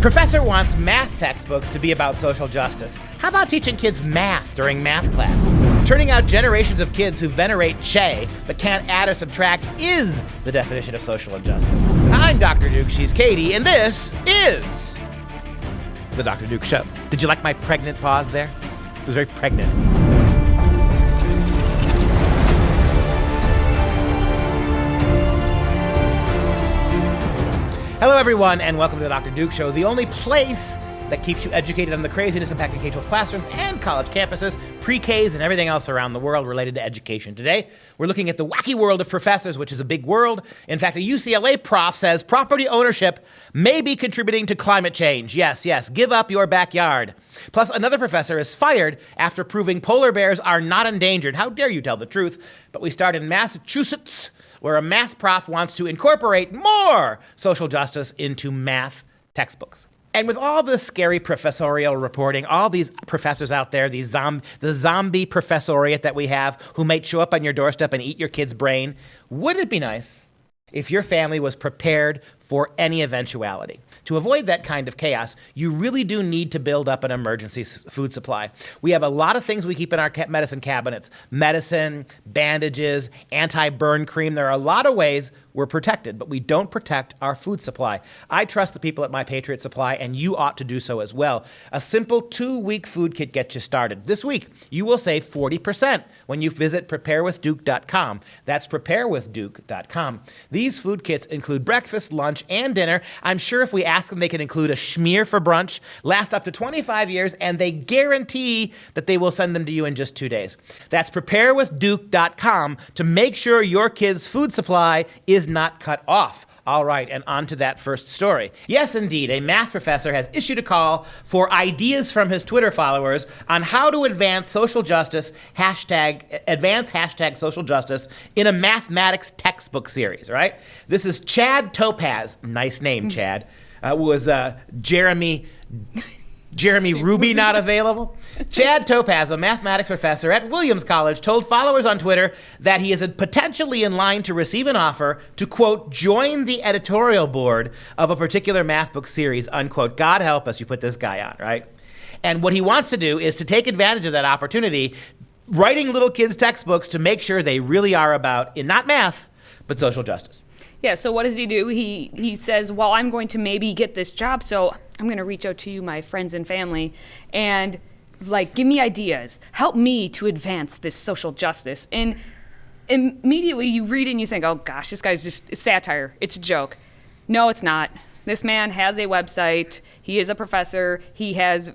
Professor wants math textbooks to be about social justice. How about teaching kids math during math class? Turning out generations of kids who venerate Che but can't add or subtract is the definition of social injustice. I'm Dr. Duke, she's Katie, and this is the Dr. Duke Show. Did you like my pregnant pause there? It was very pregnant. Hello, everyone, and welcome to the Dr. Duke Show, the only place that keeps you educated on the craziness impacting K-12 classrooms and college campuses, pre-Ks, and everything else around the world related to education. Today, we're looking at the wacky world of professors, which is a big world. In fact, a UCLA prof says property ownership may be contributing to climate change. Yes, give up your backyard. Plus, another professor is fired after proving polar bears are not endangered. How dare you tell the truth? But we start in Massachusetts, where a math prof wants to incorporate more social justice into math textbooks. And with all this scary professorial reporting, all these professors out there, the zombie professoriate that we have who might show up on your doorstep and eat your kid's brain, wouldn't it be nice if your family was prepared for any eventuality? To avoid that kind of chaos, you really do need to build up an emergency food supply. We have a lot of things we keep in our medicine cabinets. Medicine, bandages, anti-burn cream. There are a lot of ways we're protected, but we don't protect our food supply. I trust the people at My Patriot Supply, and you ought to do so as well. A simple 2-week food kit gets you started. This week, you will save 40% when you visit preparewithduke.com. That's preparewithduke.com. These food kits include breakfast, lunch, and dinner. I'm sure if we ask them, they can include a schmear for brunch, last up to 25 years, and they guarantee that they will send them to you in just 2 days. That's preparewithduke.com to make sure your kid's food supply is not cut off. All right, and on to that first story. Yes, indeed, a math professor has issued a call for ideas from his Twitter followers on how to advance social justice, advance social justice in a mathematics textbook series, right? This is Chad Topaz, nice name, Chad, was Jeremy Ruby not available? Chad Topaz, a mathematics professor at Williams College, told followers on Twitter that he is potentially in line to receive an offer to, quote, join the editorial board of a particular math book series, unquote. God help us, you put this guy on, right? And what he wants to do is to take advantage of that opportunity, writing little kids' textbooks to make sure they really are about, not math, but social justice. Yeah, so what does he do? He says, well, I'm going to maybe get this job, so I'm going to reach out to you, my friends and family, and, give me ideas. Help me to advance this social justice. And immediately you read it and you think, oh, gosh, this guy's it's satire. It's a joke. No, it's not. This man has a website. He is a professor. He has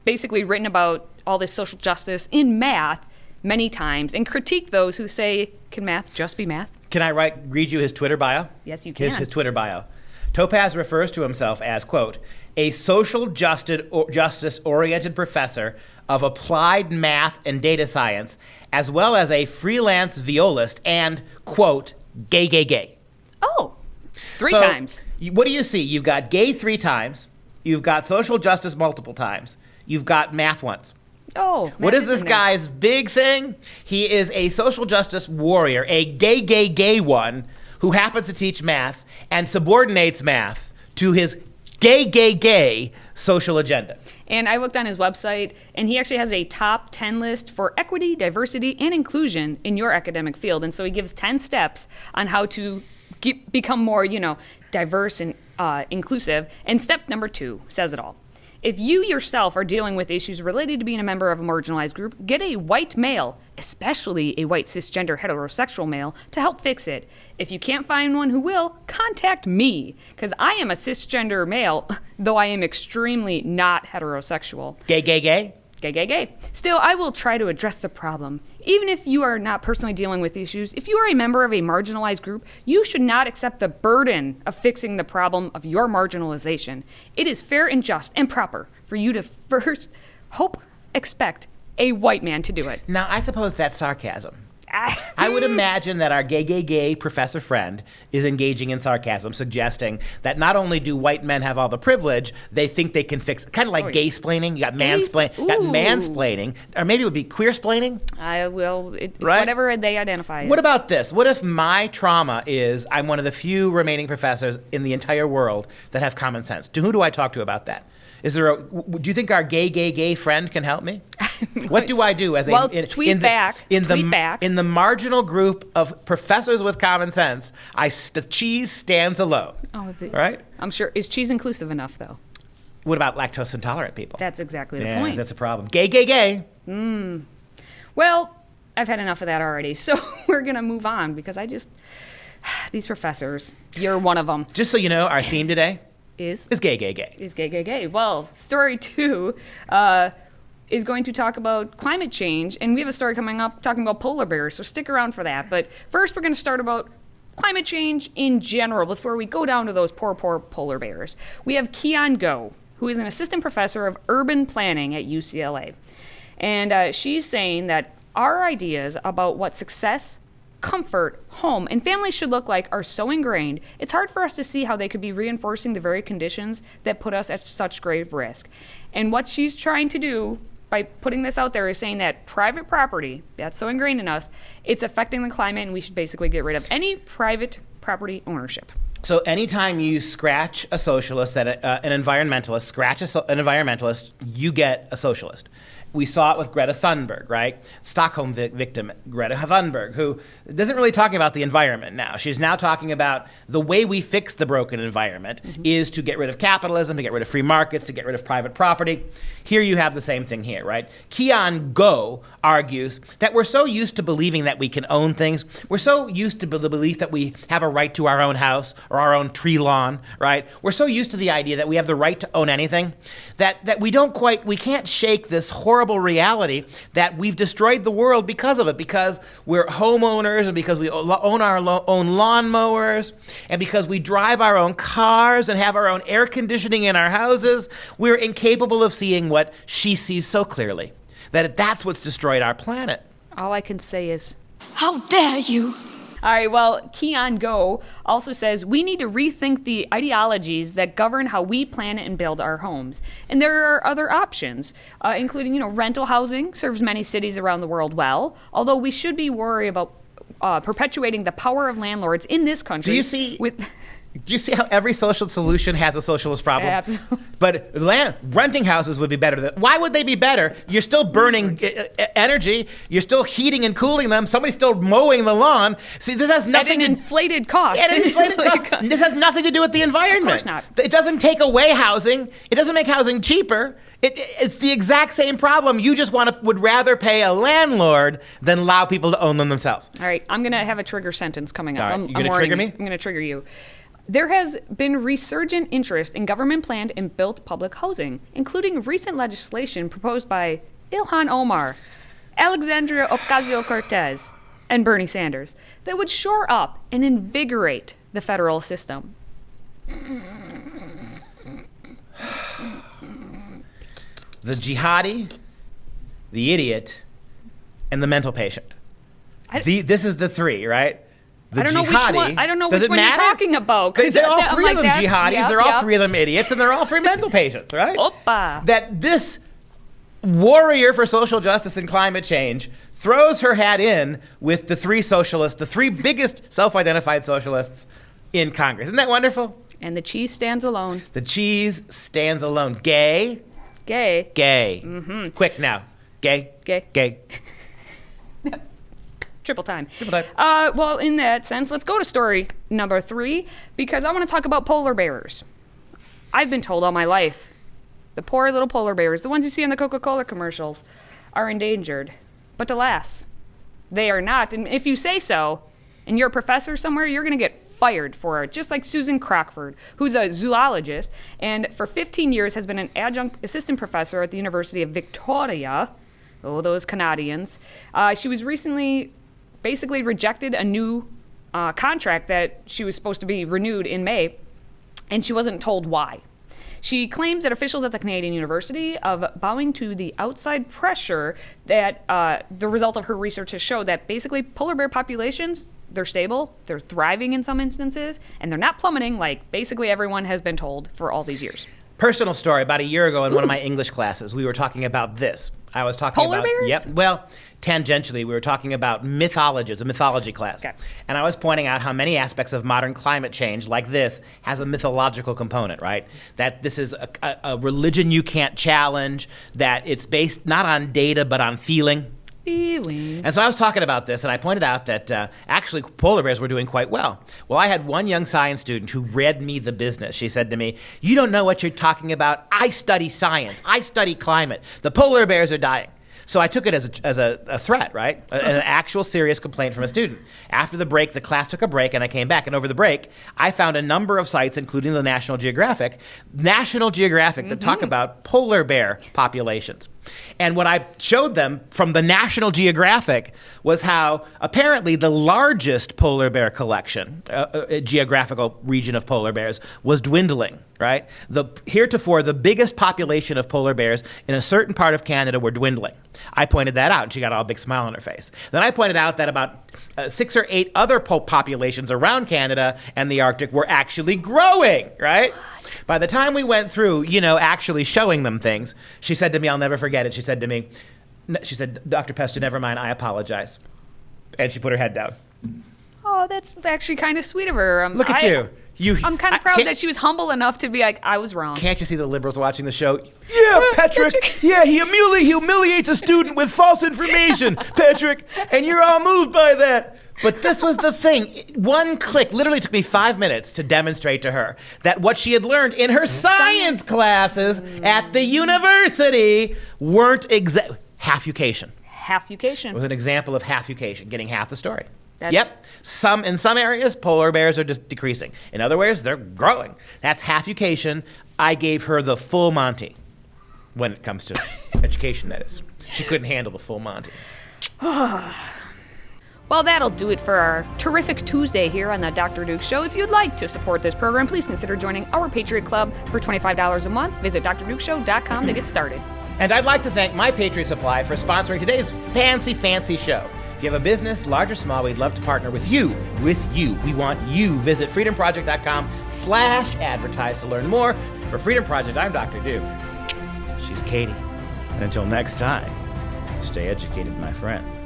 basically written about all this social justice in math many times and critiqued those who say, can math just be math? Can I read you his Twitter bio? Yes, you can. His Twitter bio. Topaz refers to himself as, quote, a social justice-oriented professor of applied math and data science, as well as a freelance violist and, quote, gay. Oh, three times. What do you see? You've got gay 3 times. You've got social justice multiple times. You've got math once. Oh, what is this guy's big thing? He is a social justice warrior, a gay one who happens to teach math and subordinates math to his gay social agenda. And I looked on his website, and he actually has a top 10 list for equity, diversity, and inclusion in your academic field. And so he gives 10 steps on how to become more, diverse and inclusive. And step number 2 says it all. If you yourself are dealing with issues related to being a member of a marginalized group, get a white male, especially a white cisgender heterosexual male, to help fix it. If you can't find one who will, contact me, because I am a cisgender male, though I am extremely not heterosexual. Gay. Still, I will try to address the problem. Even if you are not personally dealing with issues, if you are a member of a marginalized group, you should not accept the burden of fixing the problem of your marginalization. It is fair and just and proper for you to first expect a white man to do it. Now, I suppose that's sarcasm. I would imagine that our gay professor friend is engaging in sarcasm, suggesting that not only do white men have all the privilege, they think they can fix, kind of like gay-splaining. You got mansplaining, or maybe it would be queer-splaining. Right? Whatever they identify as. What about this? What if my trauma is I'm one of the few remaining professors in the entire world that have common sense? To who do I talk to about that? Do you think our gay friend can help me? What do I do as tweet back. In the marginal group of professors with common sense? The cheese stands alone. Right? I'm sure. Is cheese inclusive enough, though? What about lactose intolerant people? That's exactly the point. That's a problem. Gay. Well, I've had enough of that already, so we're gonna move on because these professors. You're one of them. Just so you know, our theme today. Is gay. Is gay. Well, story 2 is going to talk about climate change, and we have a story coming up talking about polar bears, so stick around for that. But first, we're going to start about climate change in general before we go down to those poor polar bears. We have Keon Go, who is an assistant professor of urban planning at UCLA. And she's saying that our ideas about what success, comfort, home, and family should look like are so ingrained, it's hard for us to see how they could be reinforcing the very conditions that put us at such grave risk. And what she's trying to do by putting this out there is saying that private property, that's so ingrained in us, it's affecting the climate, and we should basically get rid of any private property ownership. So anytime you scratch a socialist, an environmentalist, an environmentalist, you get a socialist. We saw it with Greta Thunberg, right? Stockholm victim Greta Thunberg, who isn't really talking about the environment now. She's now talking about the way we fix the broken environment is to get rid of capitalism, to get rid of free markets, to get rid of private property. Here you have the same thing here, right? Keon Go argues that we're so used to believing that we can own things. We're so used to the belief that we have a right to our own house or our own tree lawn, right? We're so used to the idea that we have the right to own anything that we can't shake this horrible reality that we've destroyed the world because of it, because we're homeowners and because we own our own lawnmowers and because we drive our own cars and have our own air conditioning in our houses. We're incapable of seeing what she sees so clearly, that's what's destroyed our planet. All I can say is, how dare you? All right, well, Keon Go also says we need to rethink the ideologies that govern how we plan and build our homes. And there are other options, including, rental housing serves many cities around the world well, although we should be worried about perpetuating the power of landlords in this country. Do you see how every social solution has a socialist problem? Absolutely. But renting houses would be better. Why would they be better? You're still burning energy. You're still heating and cooling them. Somebody's still mowing the lawn. See, this has nothing at an inflated cost. This has nothing to do with the environment. Of course not. It doesn't take away housing. It doesn't make housing cheaper. It's the exact same problem. You just would rather pay a landlord than allow people to own them themselves. All right, I'm going to have a trigger sentence coming up. All right, you're going to trigger me? I'm going to trigger you. There has been resurgent interest in government-planned and built public housing, including recent legislation proposed by Ilhan Omar, Alexandria Ocasio-Cortez, and Bernie Sanders that would shore up and invigorate the federal system. The jihadi, the idiot, and the mental patient. This is the three, right? I don't know which one. I don't know which one you're talking about. They're all three of them jihadis. They're all three of them idiots, and they're all three mental patients, right? Opa. That this warrior for social justice and climate change throws her hat in with the three socialists, the three biggest self-identified socialists in Congress. Isn't that wonderful? And the cheese stands alone. The cheese stands alone. Gay. Mm-hmm. Quick now. Gay. Triple time. Well, in that sense, let's go to story number 3, because I want to talk about polar bears. I've been told all my life, the poor little polar bears, the ones you see in the Coca-Cola commercials, are endangered. But alas, they are not. And if you say so, and you're a professor somewhere, you're going to get fired for it, just like Susan Crockford, who's a zoologist, and for 15 years has been an adjunct assistant professor at the University of Victoria. Oh, those Canadians. She was recently basically rejected a new contract that she was supposed to be renewed in May, and she wasn't told why. She claims that officials at the Canadian University of bowing to the outside pressure that the result of her research has showed that basically polar bear populations, they're stable, they're thriving in some instances, and they're not plummeting like basically everyone has been told for all these years. Personal story, about a year ago in one of my English classes, we were talking about this. I was talking Polar about bears? Yep. Well, tangentially, we were talking about mythology. It's a mythology class. Okay. And I was pointing out how many aspects of modern climate change, like this, has a mythological component, right? That this is a religion you can't challenge, that it's based not on data but on feeling. Feelings. And so I was talking about this, and I pointed out that actually polar bears were doing quite well. Well, I had one young science student who read me the business. She said to me, "You don't know what you're talking about. I study science. I study climate. The polar bears are dying." So I took it as a threat, right? An actual serious complaint from a student. After the break, the class took a break, and I came back. And over the break, I found a number of sites, including the National Geographic, that talk about polar bear populations. And what I showed them from the National Geographic was how apparently the largest polar bear collection, geographical region of polar bears, was dwindling, right? Heretofore, the biggest population of polar bears in a certain part of Canada were dwindling. I pointed that out, and she got all big smile on her face. Then I pointed out that about 6 or 8 other populations around Canada and the Arctic were actually growing, right? By the time we went through, actually showing them things, she said to me, I'll never forget it, she said, "Dr. Pester, never mind, I apologize." And she put her head down. Oh, that's actually kind of sweet of her. Look at you. I'm kind of proud that she was humble enough to be like, I was wrong. Can't you see the liberals watching the show? Yeah, Patrick. Yeah, he humiliates a student with false information, Patrick, and you're all moved by that. But this was the thing. One click literally took me 5 minutes to demonstrate to her that what she had learned in her science classes at the university weren't halfucation. Halfucation. It was an example of halfucation, getting half the story. That's- Yep. In some areas, polar bears are just decreasing. In other words, they're growing. That's halfucation. I gave her the full Monty when it comes to education, that is. She couldn't handle the full Monty. Well, that'll do it for our terrific Tuesday here on the Dr. Duke Show. If you'd like to support this program, please consider joining our Patriot Club for $25 a month. Visit drdukeshow.com to get started. And I'd like to thank My Patriot Supply for sponsoring today's fancy show. If you have a business, large or small, we'd love to partner with you. We want you. Visit freedomproject.com/advertise to learn more. For Freedom Project, I'm Dr. Duke. She's Katie. And until next time, stay educated, my friends.